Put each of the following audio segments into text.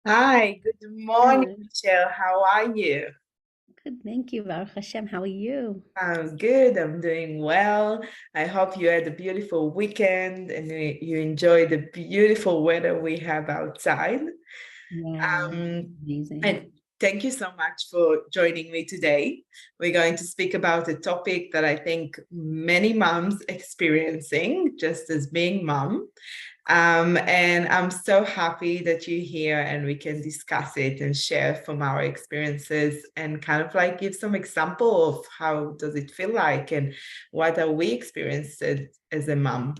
Hi, good morning, Hello. Michelle. How are you? Good, thank you, Baruch Hashem. How are you? I'm good. I'm doing well. I hope you had a beautiful weekend and you enjoy the beautiful weather we have outside. Yeah, Um, amazing. and thank you so much for joining me today. We're going to speak about a topic that I think many moms experiencing just as being mom. And I'm so happy that you're here and we can discuss it and share from our experiences and kind of like give some example of how does it feel like and what are we experiencing as a mom.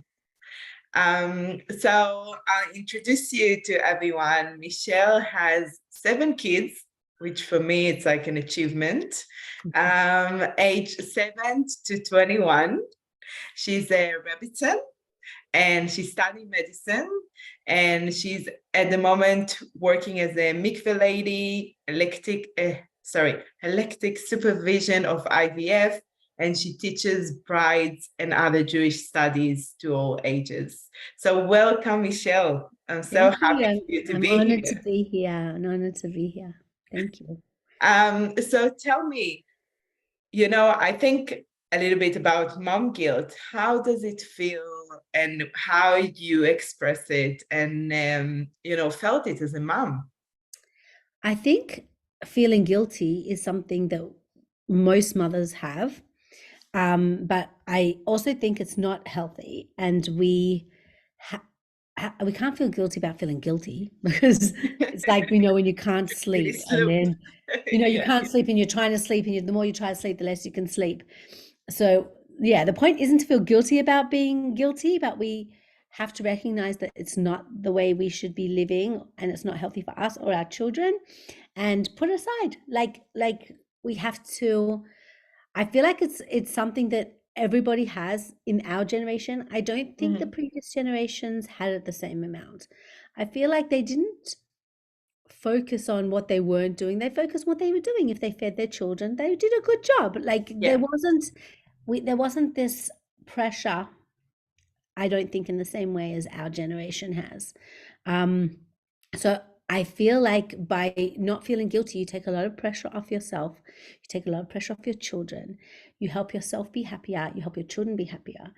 So I'll introduce you to everyone. Michelle has 7 kids, which for me it's like an achievement. Age 7 to 21. She's a Rebbitzin and she's studying medicine and she's at the moment working as a mikveh lady, electric supervision of IVF, and she teaches brides and other Jewish studies to all ages. So welcome, Michelle. I'm so Thank you. happy for you to I'm be honored to here. be here. I'm honored to be here. Thank you. So tell me, I think a little bit about mom guilt. How does it feel and how you express it and, felt it as a mom? I think feeling guilty is something that most mothers have, but I also think it's not healthy, and ha- we can't feel guilty about feeling guilty because it's like when you can't Really sleep, and slow. then you Yeah. can't sleep and you're trying to sleep, and the more you try to sleep, the less you can sleep. So yeah, the point isn't to feel guilty about being guilty, but we have to recognize that it's not the way we should be living, and it's not healthy for us or our children, and put it aside. Like we have to. I feel like it's something that everybody has in our generation. I don't think the Mhm. previous generations had it the same amount. I feel like they didn't focus on what they weren't doing. They focused on what they were doing. If they fed their children, they did a good job. Like Yeah. there wasn't this pressure, I don't think, in the same way as our generation has. Um, so I feel like by not feeling guilty, you take a lot of pressure off yourself. You take a lot of pressure off your children. You help yourself be happier. You help your children be happier.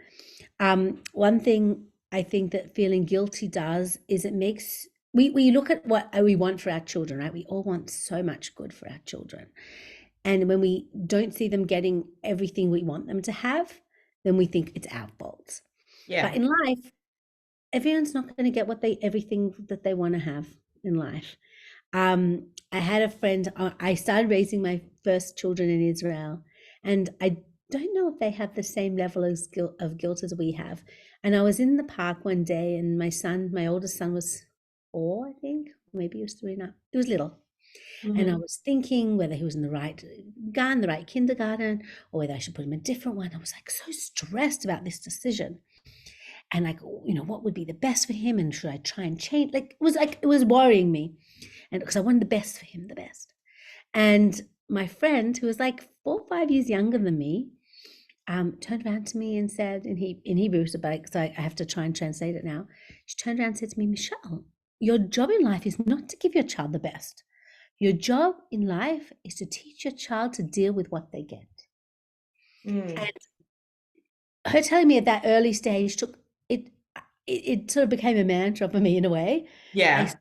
One thing I think that feeling guilty does is it makes we look at what we want for our children, right? We all want so much good for our children. And when we don't see them getting everything we want them to have, then we think it's our fault. But Yeah. in life, everyone's not going to get everything that they want to have in life. I had a friend. I started raising my first children in Israel, and I don't know if they have the same level of guilt as we have. And I was in the park one day, and my oldest son, was 4, I think, maybe he was 3 now. He was little, and I Mhm. was thinking whether he was in the right the right kindergarten, or whether I should put him in a different one. I was like so stressed about this decision, and like, what would be the best for him, and should I try and change? Like it was worrying me, and because I wanted the best for him, the best. And my friend, who was like 4 or 5 years younger than me, turned around to me and said in Hebrew, so I have to try and translate it now. She turned around and said to me, Michelle, your job in life is not to give your child the best. Your job in life is to teach your child to deal with what they get. Mm. And her telling me at that early stage took it. It sort of became a mantra for me in a way. I Yeah.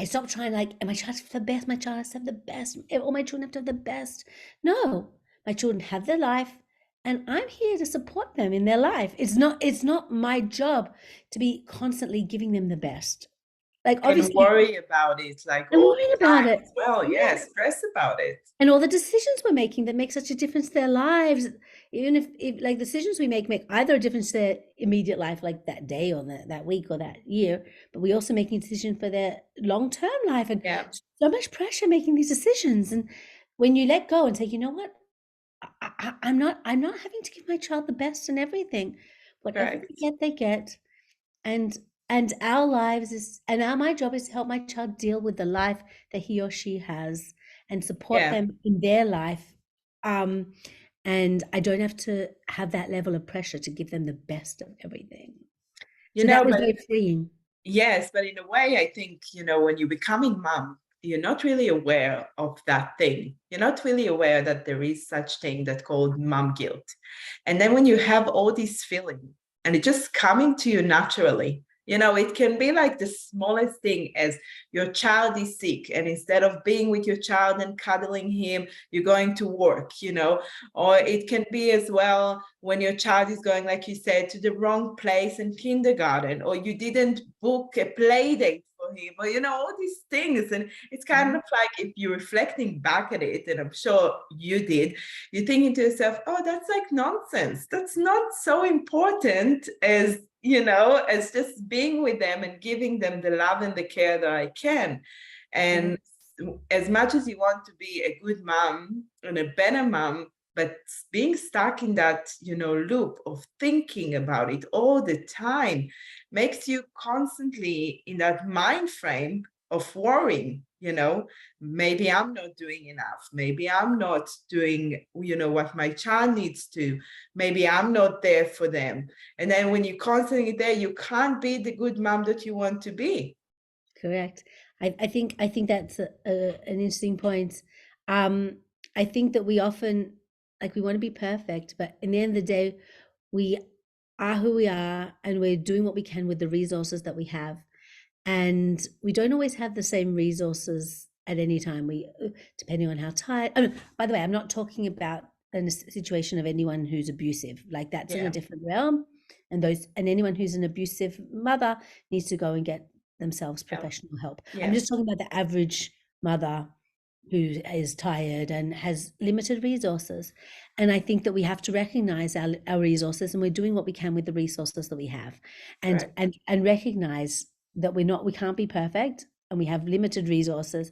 I stopped trying, like, "Am my child have the best? My child has to have the best. All my children have to have the best." No, my children have their life, and I'm here to support them in their life. It's not my job to be constantly giving them the best. Like, And obviously, worry about it like I'm all worried the about time it. as well. Yeah, Yeah. stress about it. And all the decisions we're making that make such a difference to their lives, even if like decisions we make either a difference to their immediate life, like that day or that week or that year, but we also making a decision for their long-term life, and Yeah. so much pressure making these decisions. And when you let go and say, you know what, I'm not having to give my child the best and everything. Whatever Correct. they get. And our lives is and our my job is to help my child deal with the life that he or she has, and support Yeah. them in their life. Um, and I don't have to have that level of pressure to give them the best of everything. So that was But very freeing. Yes, but in a way, I think, when you're becoming mom, you're not really aware of that thing. You're not really aware that there is such thing that called mom guilt. And then when you have all these feelings and it's just coming to you naturally, it can be like the smallest thing as your child is sick. And instead of being with your child and cuddling him, you're going to work, or it can be as well when your child is going, like you said, to the wrong place in kindergarten, or you didn't book a play date for him, or all these things. And it's kind of like, if you're reflecting back at it, and I'm sure you did, you're thinking to yourself, oh, that's like nonsense. That's not so important as just being with them and giving them the love and the care that I can. And as much as you want to be a good mom and a better mom, but being stuck in that, loop of thinking about it all the time makes you constantly in that mind frame of worrying, maybe I'm not doing enough. Maybe I'm not doing, what my child needs to. Maybe I'm not there for them. And then when you're constantly there, you can't be the good mom that you want to be. Correct. I think that's an interesting point. I think that we often like we want to be perfect, but in the end of the day, we are who we are, and we're doing what we can with the resources that we have. And we don't always have the same resources at any time. Depending on how tired. Oh, by the way, I'm not talking about a situation of anyone who's abusive. Like that's in a different realm. And anyone who's an abusive mother needs to go and get themselves professional help. I'm just talking about the average mother who is tired and has limited resources. And I think that we have to recognize our resources, and we're doing what we can with the resources that we have, and recognize that we can't be perfect, and we have limited resources.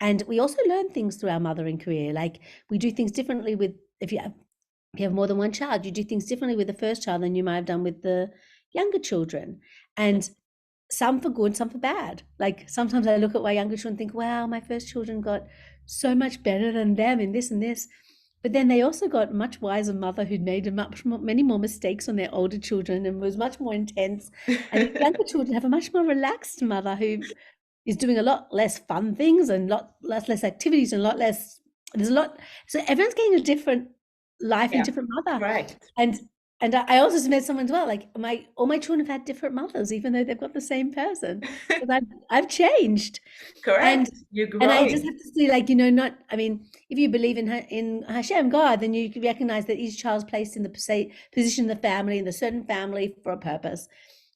And we also learn things through our mothering career. Like we do things differently if you have more than one child, you do things differently with the first child than you might have done with the younger children. And some for good, some for bad. Like sometimes I look at my younger children and think, wow, my first children got so much better than them in this and this. But then they also got a much wiser mother who'd made many more mistakes on their older children and was much more intense. And the younger children have a much more relaxed mother who is doing a lot less fun things and less activities and there's a lot. So everyone's getting a different life and different mother. Right. And I also met someone as well, like all my children have had different mothers, even though they've got the same person. Because I've changed. Correct. You're growing. And I just have to see, like, if you believe in Hashem, God, then you can recognize that each child's placed in the position in the family, in the certain family for a purpose.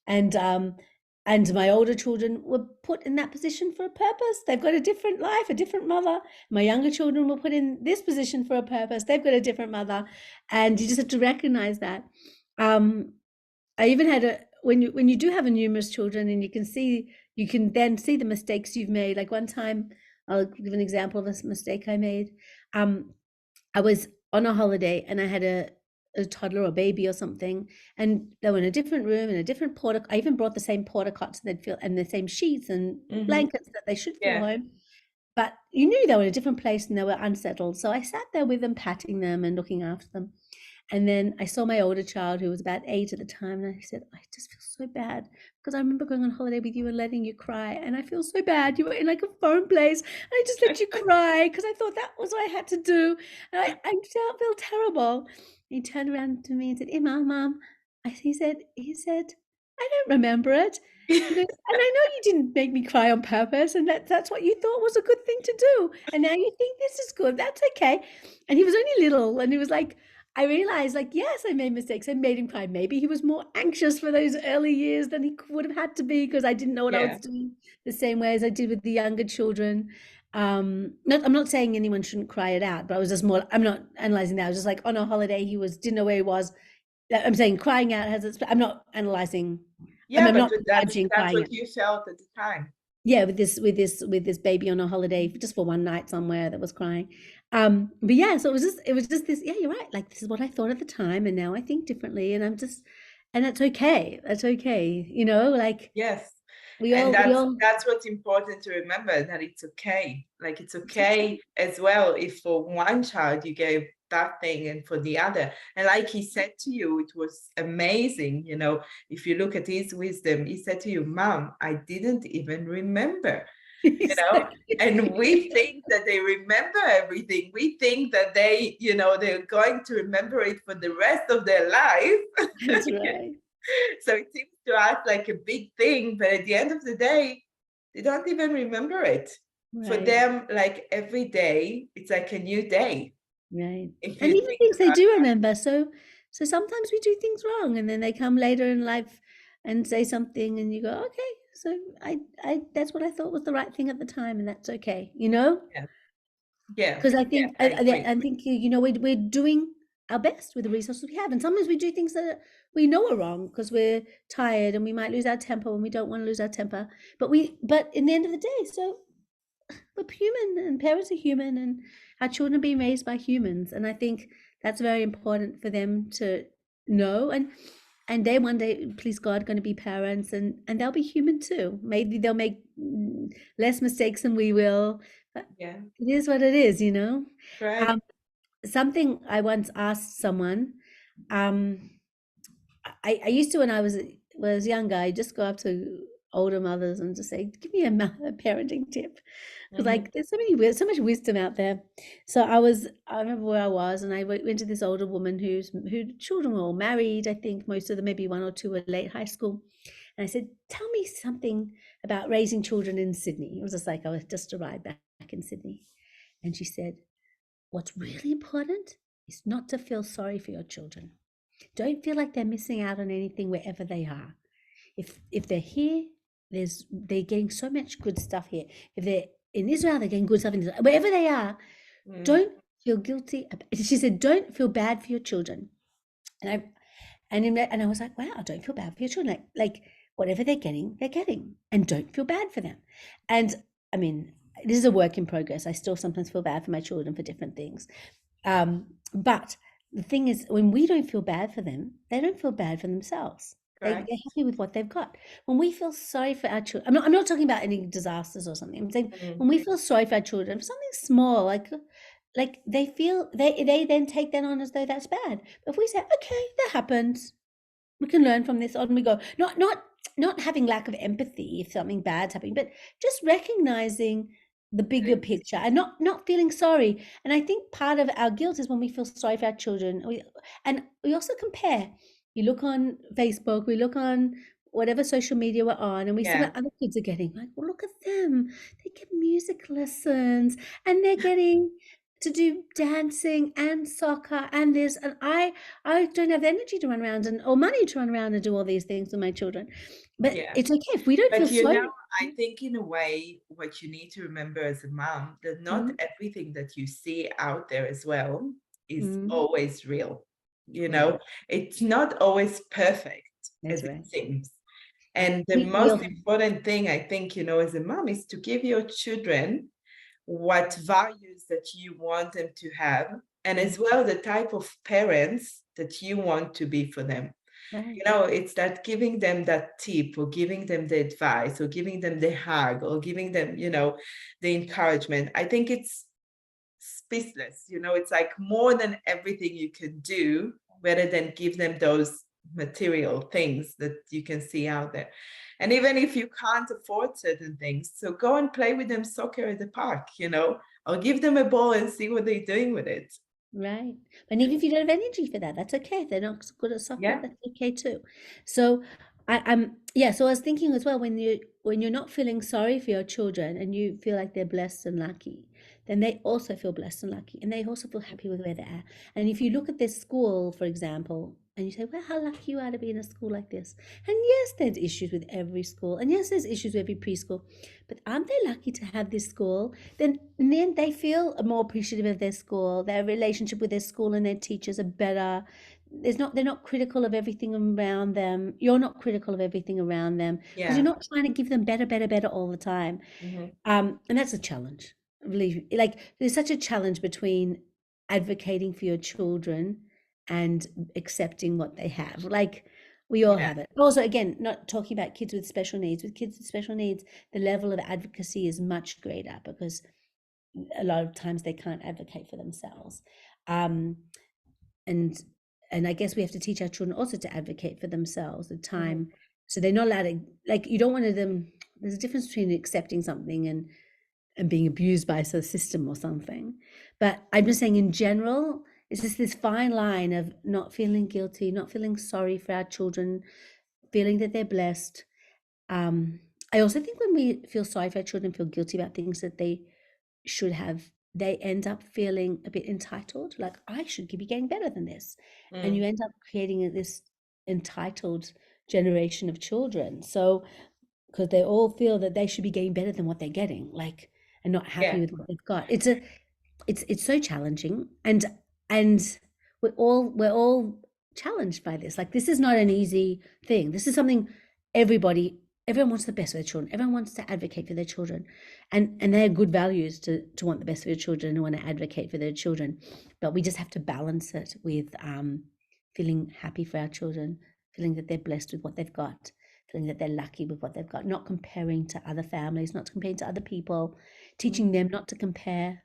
And my older children were put in that position for a purpose. They've got a different life, a different mother. My younger children were put in this position for a purpose. They've got a different mother. And you just have to recognize that. I even had when you do have a numerous children, and you can then see the mistakes you've made. Like one time, I'll give an example of a mistake I made. I was on a holiday and I had a toddler or baby or something, and they were in a different room in a different porta. I even brought the same porta cots they'd feel and the same sheets and blankets that they should feel home. But you knew they were in a different place and they were unsettled. So I sat there with them, patting them and looking after them. And then I saw my older child, who was about 8 at the time, and I said, I just feel so bad because I remember going on holiday with you and letting you cry, and I feel so bad. You were in like a foreign place, and I just let you cry because I thought that was what I had to do, and I feel terrible. He turned around to me and said, Mom. He said, I don't remember it. He goes, and I know you didn't make me cry on purpose, and that's what you thought was a good thing to do, and now you think this is good. That's okay. And he was only little, and he was like, I realized, like, yes, I made mistakes. I made him cry. Maybe he was more anxious for those early years than he would have had to be because I didn't know what I was doing the same way as I did with the younger children. I'm not saying anyone shouldn't cry it out, but I was just more, I'm not analyzing that. I was just like, on a holiday, didn't know where he was. I'm saying crying out I'm not analyzing. Yeah, I'm but not that's crying what you felt at the time. Yeah, with this baby on a holiday just for one night somewhere that was crying. But yeah, so it was just this, yeah, you're right. Like this is what I thought at the time, and now I think differently, and and that's okay. That's okay. Like yes. We all that's what's important to remember, that it's okay. Like it's okay as well if for one child you gave that thing and for the other. And like he said to you, it was amazing. If you look at his wisdom, he said to you, Mom, I didn't even remember. And we Exactly. think that they remember everything. We think that they're going to remember it for the rest of their life. That's right. So it seems to us like a big thing, but at the end of the day, they don't even remember it. For Right. them, like every day, it's like a new day. Right. If And you even think things they about do remember. So sometimes we do things wrong and then they come later in life and say something and you go, okay, so I that's what I thought was the right thing at the time and that's okay, you know? yeah, yeah, Because I yeah, think I agree. I think we're doing our best with the resources we have. And sometimes we do things that we know are wrong because we're tired and we might lose our temper when we don't want to lose our temper. But in the end of the day, so we're human and parents are human and our children are being raised by humans. And I think that's very important for them to know. And they one day, please God, going to be parents and they'll be human too. Maybe they'll make less mistakes than we will. But Yeah, it is what it is, you know. right. Um, something I once asked someone, um, I used to when I was younger, I just go up to older mothers and just say, "Give me a parenting tip," because Hmm. like there's so much wisdom out there. So I remember where I was, and I went to this older woman whose children were all married. I think most of them, maybe one or two, were late high school. And I said, "Tell me something about raising children in Sydney." It was just like I was just arrived back in Sydney, and she said, "What's really important is not to feel sorry for your children. Don't feel like they're missing out on anything wherever they are. If they're here, they're getting so much good stuff here. If they're in Israel, they're getting good stuff in Israel. Wherever they are, Mm, don't feel guilty." She said, "Don't feel bad for your children." And I was like, wow, don't feel bad for your children. Like whatever they're getting, and don't feel bad for them. And I mean, this is a work in progress. I still sometimes feel bad for my children for different things. But the thing is, when we don't feel bad for them, they don't feel bad for themselves. correct. They're happy with what they've got. When we feel sorry for our children, I'm not talking about any disasters or something. I'm saying Mm, when we feel sorry for our children for something small, like they feel they then take that on as though that's bad. But if we say, okay, that happens, we can learn from this, on we go. Not having lack of empathy if something bad's happening, but just recognizing the bigger things. picture and not feeling sorry. And I think part of our guilt is when we feel sorry for our children. And we also compare. You look on Facebook, we look on whatever social media we're on, and we see Yeah, what other kids are getting. Like, well, look at them. They get music lessons and they're getting to do dancing and soccer and this. And I don't have the energy to run around or money to run around and do all these things with my children. But yeah. it's okay if we don't feel But sorry. I think in a way, what you need to remember as a mom, that not Mhm, everything that you see out there as well is mhm. always real. You Right, know, it's not always perfect that's as it right. seems. And the We most all important thing I think, as a mom is to give your children what values that you want them to have, and mm, as well the type of parents that you want to be for them. right, It's that giving them that tip or giving them the advice or giving them the hug or giving them, the encouragement. I think it's speechless. It's like more than everything you can do rather than give them those material things that you can see out there. And even if you can't afford certain things, so go and play with them soccer at the park, or give them a ball and see what they're doing with it. right. And even if you don't have energy for that, that's okay. If they're not good at soccer, Yeah, that's okay too. So yeah, so I was thinking as well, when you're not feeling sorry for your children and you feel like they're blessed and lucky, then they also feel blessed and lucky and they also feel happy with where they are. And if you look at this school, for example, and you say, well, how lucky you are to be in a school like this. And yes, there's issues with every school, and yes, there's issues with every preschool, but aren't they lucky to have this school? Then in the end, they feel more appreciative of their school. Their relationship with their school and their teachers are better. They're not critical of everything around them. You're not critical of everything around them because you're yeah. not trying to give them better all the time. Mhm. And that's a challenge. Really, like there's such a challenge between advocating for your children and accepting what they have. Like we all Yeah, have it. Also, again, not talking about kids with special needs. With kids with special needs, the level of advocacy is much greater because a lot of times they can't advocate for themselves. Um, and and I guess we have to teach our children also to advocate for themselves, the Mhm. time. So they're not allowed to, like, you don't want them, there's a difference between accepting something and being abused by a system or something. But I'm just saying in general, it's just this fine line of not feeling guilty, not feeling sorry for our children, feeling that they're blessed. Um, I also think when we feel sorry for our children, feel guilty about things that they should have, they end up feeling a bit entitled, like I should be getting better than this. And you Mm. end up creating this entitled generation of children. So, because they all feel that they should be getting better than what they're getting, like, and not happy Yeah. with what they've got. It's so challenging, and we're all challenged by this. Like, this is not an easy thing. This is something everybody everyone wants the best for their children. Everyone wants to advocate for their children, and they're good values to want the best for their children and want to advocate for their children. But we just have to balance it with feeling happy for our children, feeling that they're blessed with what they've got, feeling that they're lucky with what they've got, not comparing to other families, not comparing to other people, Mm. teaching them not to compare.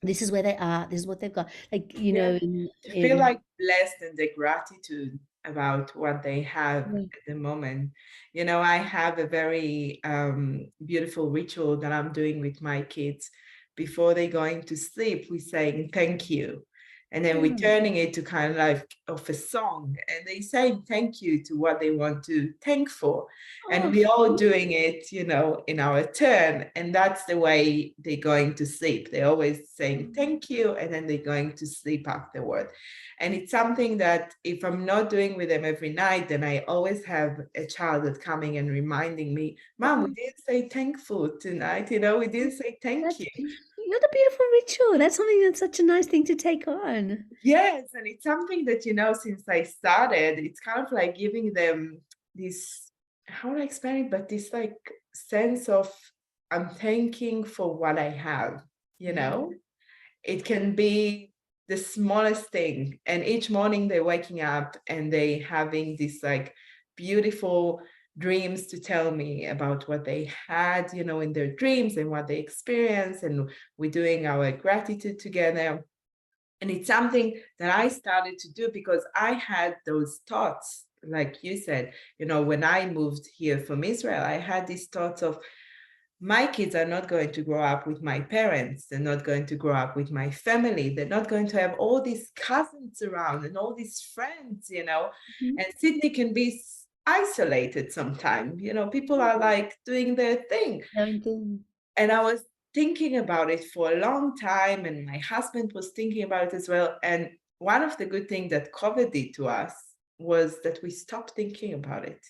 This is where they are, this is what they've got. Like, Yeah. To feel in like blessed and the gratitude about what they have yeah. at the moment. I have a very beautiful ritual that I'm doing with my kids. Before they going to sleep, we saying thank you. And then we Mm. turning it to kind of like of a song. And they saying thank you to what they want to thank for. And Oh, we all doing it, in our turn. And that's the way they're going to sleep. They're always saying thank you, and then they're going to sleep afterward. And it's something that if I'm not doing with them every night, then I always have a child that's coming and reminding me, Mom, we oh, didn't say thankful tonight. We didn't say thank that's you. what a beautiful ritual. That's something that's such a nice thing to take on. Yes, and it's something that, since I started, it's kind of like giving them this, how do I explain it? But this like sense of I'm thanking for what I have, you Mm, know? It can be the smallest thing. And each morning they're waking up and they having these like beautiful dreams to tell me about what they had, in their dreams and what they experienced. And we're doing our gratitude together. And it's something that I started to do because I had those thoughts, like you said, when I moved here from Israel, I had these thoughts of my kids are not going to grow up with my parents. They're not going to grow up with my family. They're not going to have all these cousins around and all these friends. mhm. And Sydney can be isolated sometimes. People are like doing their thing. Own thing. And I was thinking about it for a long time, and my husband was thinking about it as well. And one of the good things that COVID did to us was that we stopped thinking about it.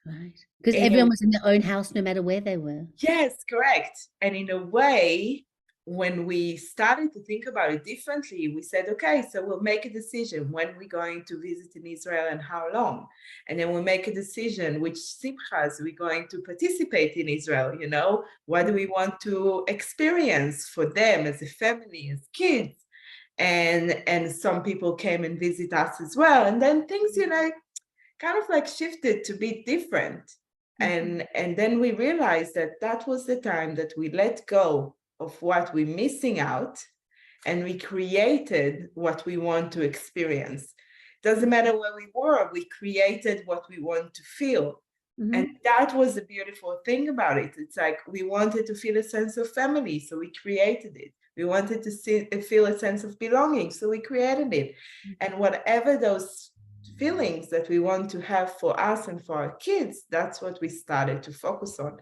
Right. Because In a everyone was in their own house no matter where they were. Yes, correct. And in a way, when we started to think about it differently, we said, okay, so we'll make a decision when we're going to visit in Israel and how long. And then we'll make a decision which simchas we're going to participate in Israel. What do we want to experience for them as a family, as kids? And some people came and visit us as well. And then things, kind of like shifted to be different. Mhm. And then we realized that that was the time that we let go of what we're missing out, and we created what we want to experience. Doesn't matter where we were, we created what we want to feel. And Mhm. that was the beautiful thing about it. It's like we wanted to feel a sense of family, so we created it. We wanted to feel a sense of belonging, so we created it. And whatever those feelings that we want to have for us and for our kids, that's what we started to focus on.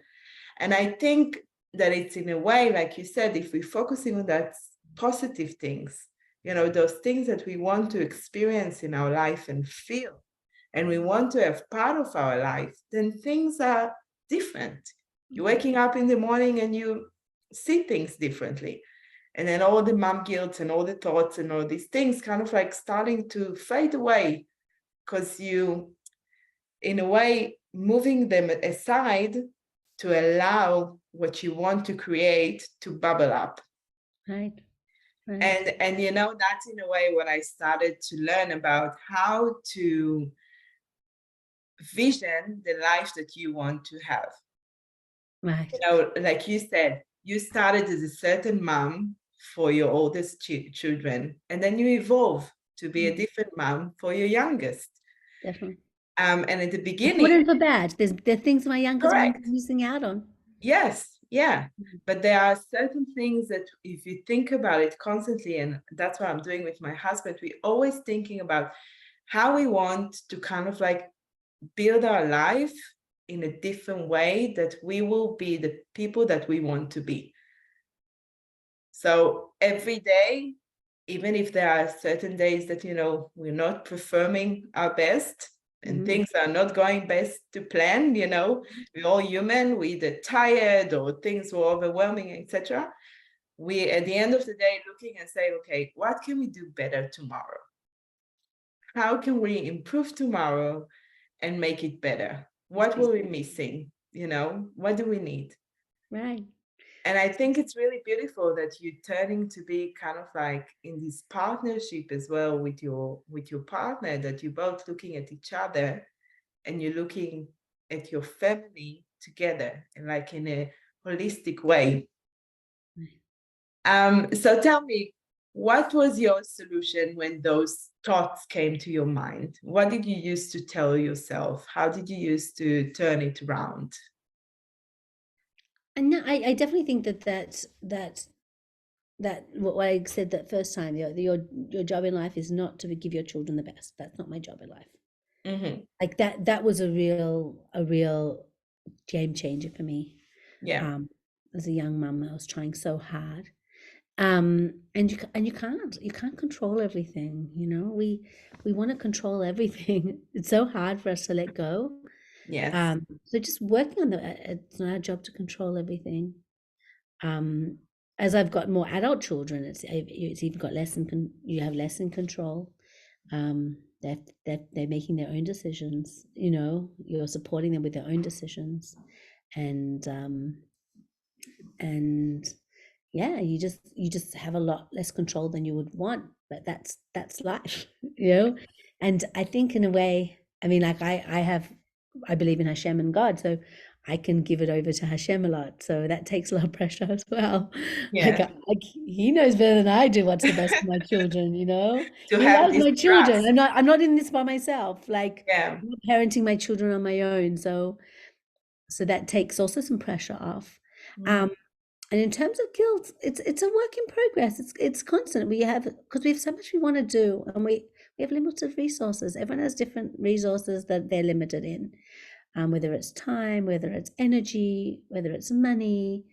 And I think that it's in a way, like you said, if we're focusing on that positive things, those things that we want to experience in our life and feel, and we want to have part of our life, then things are different. You're Mhm. waking up in the morning and you see things differently. And then all the mom guilt and all the thoughts and all these things kind of like starting to fade away because you, in a way, moving them aside to allow what you want to create to bubble up. Right. Right. And that's in a way what I started to learn about how to vision the life that you want to have. Right. Like you said, you started as a certain mom, for your oldest children, and then you evolve to be a Mm, different mom for your youngest. definitely. And at the For good beginning, and for bad. There are things my youngest one's correct. missing out on. Yes, yeah. Mm. But there are certain things that if you think about it constantly, and that's what I'm doing with my husband, we're always thinking about how we want to kind of like build our life in a different way that we will be the people that we want to be. So every day, even if there are certain days that, we're not performing our best and Mhm. things are not going best to plan, we're all human, we're either tired or things were overwhelming, etc. We, at the end of the day, looking and say, okay, what can we do better tomorrow? How can we improve tomorrow and make it better? It's What were we peaceful. missing? What do we need? Right. And I think it's really beautiful that you're turning to be kind of like in this partnership as well with your partner, that you're both looking at each other and you're looking at your family together and like in a holistic way. So tell me, what was your solution when those thoughts came to your mind? What did you use to tell yourself? How did you use to turn it around? And no, I definitely think that what I said that first time, your job in life is not to give your children the best. That's not my job in life. Hmm. Like that was a real game changer for me. Yeah. Um, as a young mum, I was trying so hard. And you can't control everything, we want to control everything. It's so hard for us to let go. Yes. So just working on it's not our job to control everything. Um, as I've got more adult children, it's even got you have less in control. They're making their own decisions. You're supporting them with their own decisions, and and yeah, you just have a lot less control than you would want, but that's life. you know and I think in a way, I mean, like I believe in Hashem and God, so I can give it over to Hashem a lot, so that takes a lot of pressure as well. Yeah. Like he knows better than I do what's the best for my children. To He have loves this my children. trust. I'm not in this by myself, like Yeah. I'm not parenting my children on my own, so that takes also some pressure off. Mhm. um and in terms of guilt, it's a work in progress. It's constant. Because we have so much we want to do, and we have limited resources. Everyone has different resources that they're limited in, whether it's time, whether it's energy, whether it's money,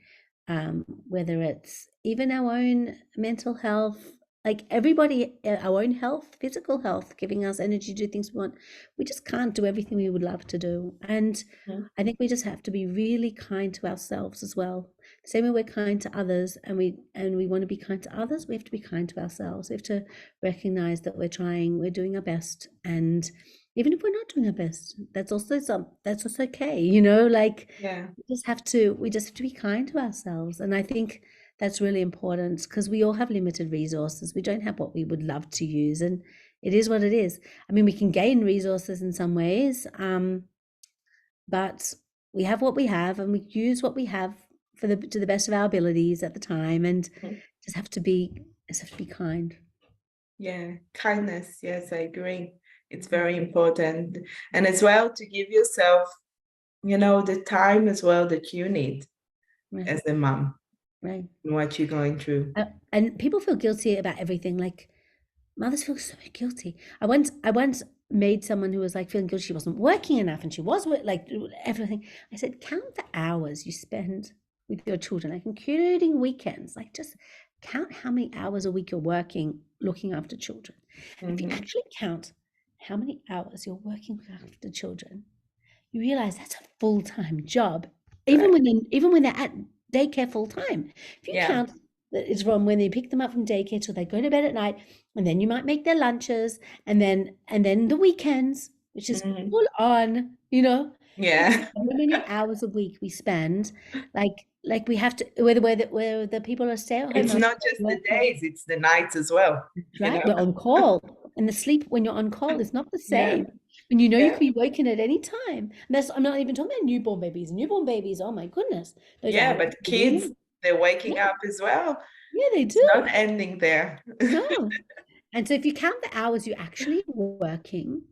whether it's even our own mental health. Like everybody, our own health, physical health, giving us energy to do things we want. We just can't do everything we would love to do, and Mhm. I think we just have to be really kind to ourselves as well. The same way we're kind to others, and we want to be kind to others, we have to be kind to ourselves. We have to recognize that we're doing our best, and even if we're not doing our best, that's also okay. Like Yeah. we just have to be kind to ourselves, and I think that's really important because we all have limited resources. We don't have what we would love to use, and it is what it is. I mean, we can gain resources in some ways, but we have what we have, and we use what we have to the best of our abilities at the time, and Mhm. just have to be kind. Yeah. Kindness. Yes, I agree. It's Mhm. very important. And as well to give yourself, the time as well that you need Right, as a mom right. and what you're going through. And people feel guilty about everything. Like mothers feel so guilty. I once made someone who was like feeling guilty she wasn't working enough, and she was like everything. I said, count the hours you spend with your children, like including weekends. Like just count how many hours a week you're working looking after children. If you Hmm. actually count how many hours you're working after children, you realize that's a full-time job, even Correct. when they're at daycare full time. If you Yeah. count that it's from when you pick them up from daycare till they go to bed at night, and then you might make their lunches, and then the weekends, which is Hmm. full on, it's Yeah. so many hours a week we spend, like we have to, where the people are stay at home It's mothers, not just the work. days, it's the nights as well, you Right? know? We're on call. And the sleep when you're on call is not the Yeah. same. When you Yeah. can be woken at any time. I'm not even talking about newborn babies. Newborn babies, oh my goodness. Those Yeah. hours But are kids, really. they're waking Yeah, up as well. yeah, they It's not do. ending there. No. And so if you count the hours you're actually working,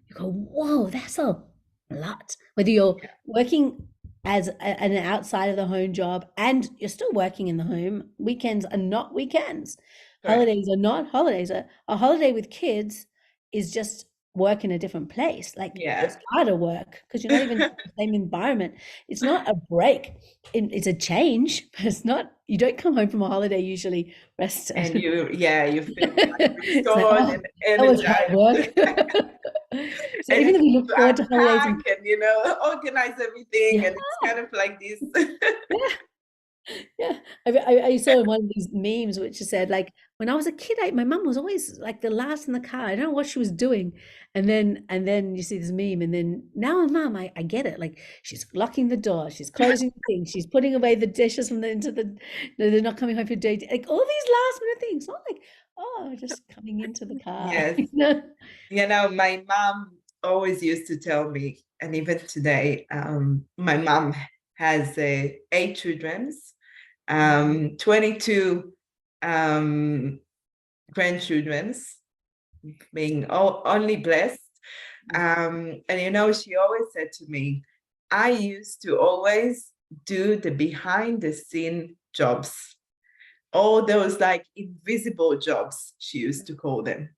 you go, whoa, that's a lot. Whether you're working as an outside of the home job and you're still working in the home, weekends are not weekends. Correct. Holidays are not holidays. A holiday with kids is just work in a different place. Like it's Yeah. harder work because you're not even in the same environment. It's not a break. It's a change, but it's not, you don't come home from a holiday usually And rested. you feel like It's like, restored oh, and that was hard energized. work. So And even you though we need look to forward to holidays unpack and and, organize everything. yeah, And it's kind of like this. yeah, yeah. I saw one of these memes which just said like when I was a kid, my mum was always like the last in the car. I don't know what she was doing. And then you see this meme, and then now I'm mum, I get it. Like she's locking the door, she's closing the thing, she's putting away the dishes from the into the no, they're not coming home for day. Like all these last minute things. Not like, oh, just coming into the car. Yes. My mom always used to tell me, and even today, my mom has 8 children, 22 um, grandchildren, being only blessed. And she always said to me, I used to always do the behind the scene jobs, all those like invisible jobs, she used to call them.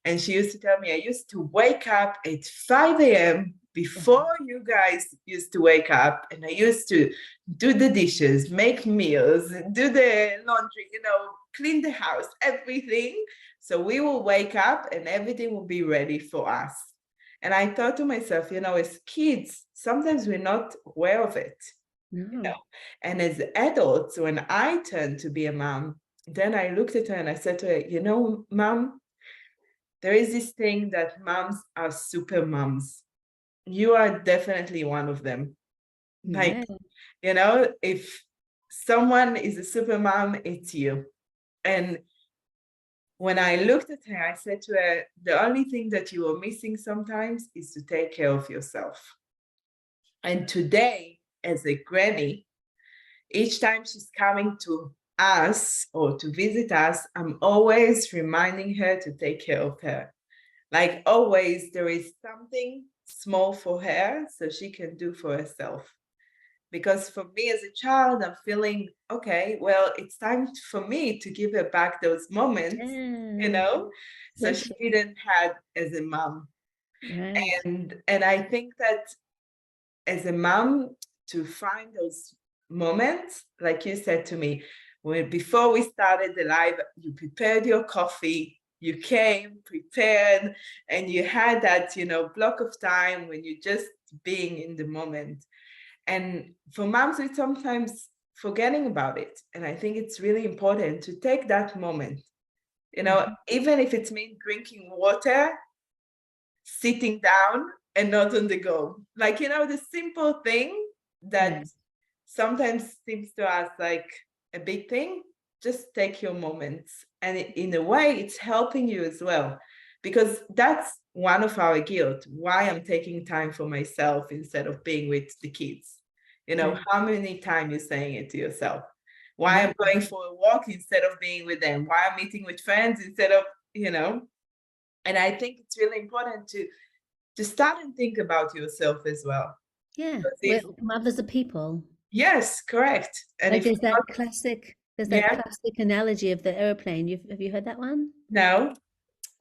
And she used to tell me, I used to wake up at 5 a.m. before you guys used to wake up. And I used to do the dishes, make meals, do the laundry, clean the house, everything. So we will wake up and everything will be ready for us. And I thought to myself, as kids, sometimes we're not aware of it. No. And as adults, when I turned to be a mom, then I looked at her and I said to her, mom, there is this thing that moms are super moms. You are definitely one of them. Like, Yeah. if someone is a super mom, it's you. And when I looked at her, I said to her, the only thing that you are missing sometimes is to take care of yourself. And today, as a granny, each time she's coming to us or to visit us, I'm always reminding her to take care of her. Like always, there is something small for her so she can do for herself. Because for me as a child, I'm feeling, okay, well, it's time for me to give her back those moments, Yeah. so So she true. didn't have as a mom. Right. And I think that as a mom, to find those moments, like you said to me, when before we started the live, you prepared your coffee, you came prepared, and you had that, block of time when you're just being in the moment. And for moms, we sometimes forgetting about it. And I think it's really important to take that moment, Mhm. even if it's mean drinking water, sitting down and not on the go. Like, the simple thing that Right. sometimes seems to us like a big thing, just take your moments. And in a way, it's helping you as well. Because that's one of our guilt, why I'm taking time for myself instead of being with the kids. Right. How many times you're saying it to yourself? Why Yeah. I'm going for a walk instead of being with them? Why I'm meeting with friends instead of, and I think it's really important to start and think about yourself as well. Yeah. Because We're if mothers are people. yes, correct. And Like if not, there's that yeah, classic analogy of the airplane. Have you heard that one? no,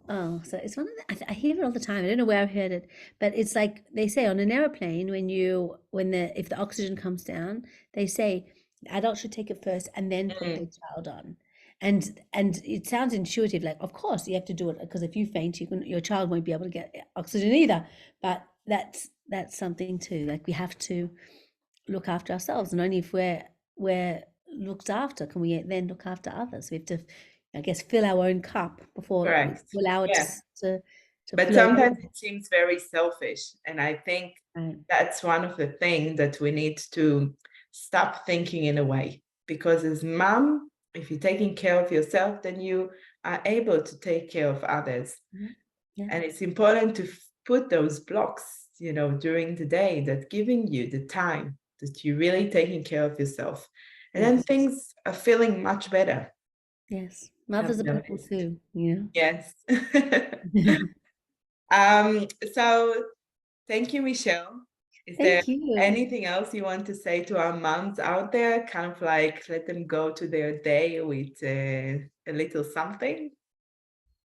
Oh, so it's one of I hear it all the time. I don't know where I've heard it, but it's like they say on an airplane if the oxygen comes down, they say the adult should take it first and then put mm, their child on. And it sounds intuitive, like of course you have to do it because if you faint, your child won't be able to get oxygen either. But that's something too. Like we have to look after ourselves, and only if we're looked after can we then look after others. We have to, I guess, fill our own cup before we correct. allow it to Yeah. s- to to But flow sometimes over. it seems very selfish. And I think Right. that's one of the things that we need to stop thinking in a way. Because as mom, if you're taking care of yourself, then you are able to take care of others. Mhm. Yeah. And it's important to put those blocks, during the day that giving you the time that you're really taking care of yourself. And then Yes. things are feeling much better. Yes. I've Mothers are people noticed. too, you Yes. know? So thank you, Michelle. Is there Thank you. anything else you want to say to our moms out there? Kind of like let them go to their day with a little something?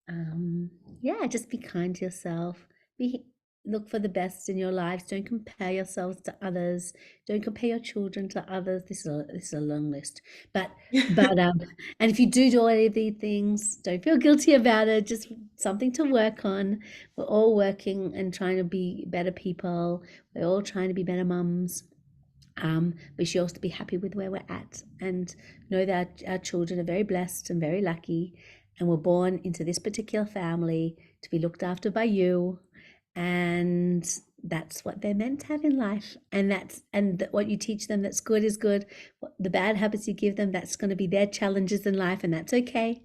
Um, yeah, just be kind to yourself. Be Look for the best in your lives. Don't compare yourselves to others. Don't compare your children to others. This is a long list, but but and if you do any of these things, don't feel guilty about it. Just something to work on. We're all working and trying to be better people. We're all trying to be better mums. We should also be happy with where we're at and know that our children are very blessed and very lucky and were born into this particular family to be looked after by you, and that's what they're meant to have in life, and what you teach them that's good is good. The bad habits you give them, that's going to be their challenges in life, and that's okay.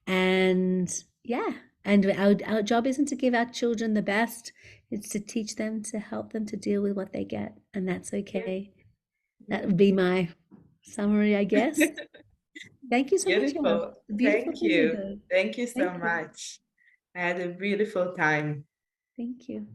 And yeah, and our job isn't to give our children the best, it's to teach them, to help them to deal with what they get, and that's Yeah. okay. That would be my summary, I guess. Thank you so much, Anna. Beautiful. Beautiful Thank thing you you. do. Thank you so Thank you. much. I had a beautiful time. Thank you.